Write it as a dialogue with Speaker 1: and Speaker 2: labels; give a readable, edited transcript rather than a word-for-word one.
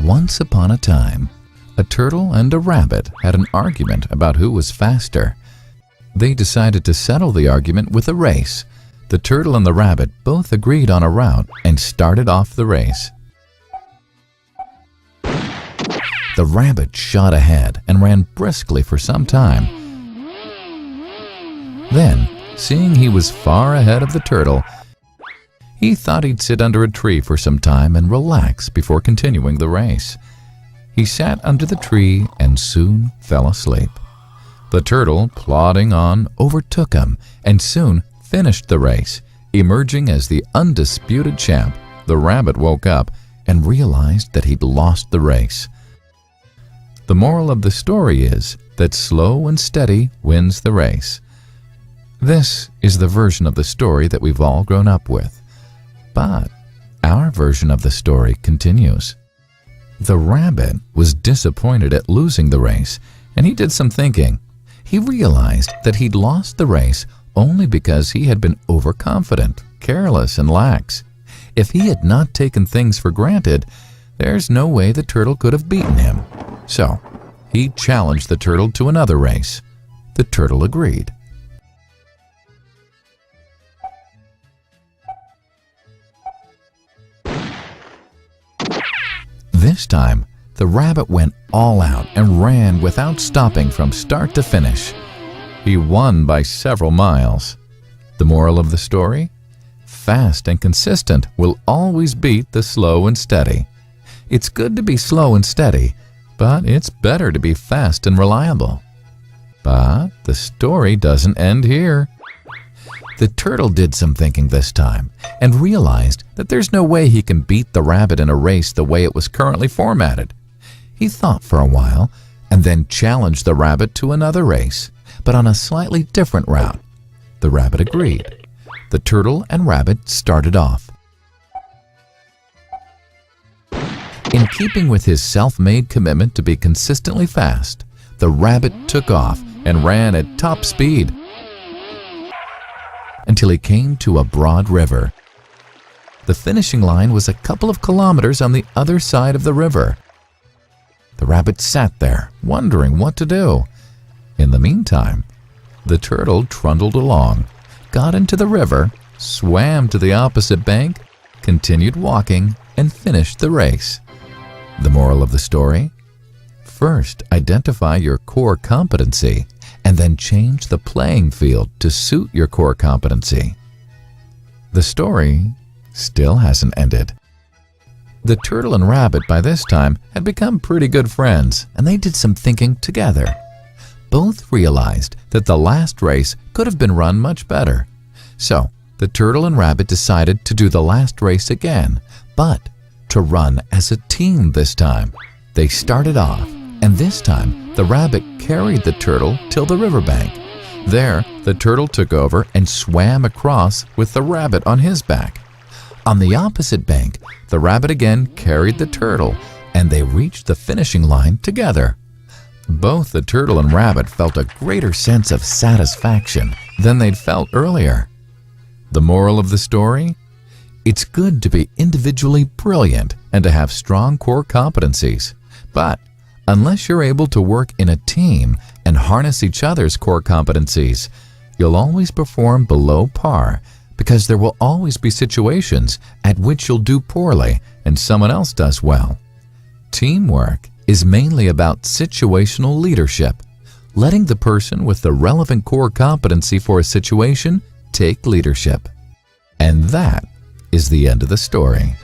Speaker 1: Once upon a time, a turtle and a rabbit had an argument about who was faster. They decided to settle the argument with a race. The turtle and the rabbit both agreed on a route and started off the race. The rabbit shot ahead and ran briskly for some time. Then, seeing he was far ahead of the turtle, he thought he'd sit under a tree for some time and relax before continuing the race. He sat under the tree and soon fell asleep. The turtle, plodding on, overtook him and soon finished the race. Emerging as the undisputed champ, the rabbit woke up and realized that he'd lost the race. The moral of the story is that slow and steady wins the race. This is the version of the story that we've all grown up with. But our version of the story continues. The rabbit was disappointed at losing the race, and he did some thinking. He realized that he'd lost the race only because he had been overconfident, careless, and lax. If he had not taken things for granted, there's no way the turtle could have beaten him. So, he challenged the turtle to another race. The turtle agreed. This time, the rabbit went all out and ran without stopping from start to finish. He won by several miles. The moral of the story? Fast and consistent will always beat the slow and steady. It's good to be slow and steady, but it's better to be fast and reliable. But the story doesn't end here. The turtle did some thinking this time and realized that there's no way he can beat the rabbit in a race the way it was currently formatted. He thought for a while and then challenged the rabbit to another race, but on a slightly different route. The rabbit agreed. The turtle and rabbit started off. In keeping with his self-made commitment to be consistently fast, the rabbit took off and ran at top speed until he came to a broad river. The finishing line was a couple of kilometers on the other side of the river. The rabbit sat there, wondering what to do. In the meantime, the turtle trundled along, got into the river, swam to the opposite bank, continued walking, and finished the race. The moral of the story? First, identify your core competency, and then change the playing field to suit your core competency. The story still hasn't ended. The turtle and rabbit by this time had become pretty good friends, and they did some thinking together. Both realized that the last race could have been run much better. So, the turtle and rabbit decided to do the last race again, but to run as a team this time. They started off, and this time the rabbit carried the turtle till the riverbank. There, the turtle took over and swam across with the rabbit on his back. On the opposite bank, the rabbit again carried the turtle, and they reached the finishing line together. Both the turtle and rabbit felt a greater sense of satisfaction than they'd felt earlier. The moral of the story? It's good to be individually brilliant and to have strong core competencies, but unless you're able to work in a team and harness each other's core competencies, you'll always perform below par because there will always be situations at which you'll do poorly and someone else does well. Teamwork is mainly about situational leadership, letting the person with the relevant core competency for a situation take leadership. And that is the end of the story.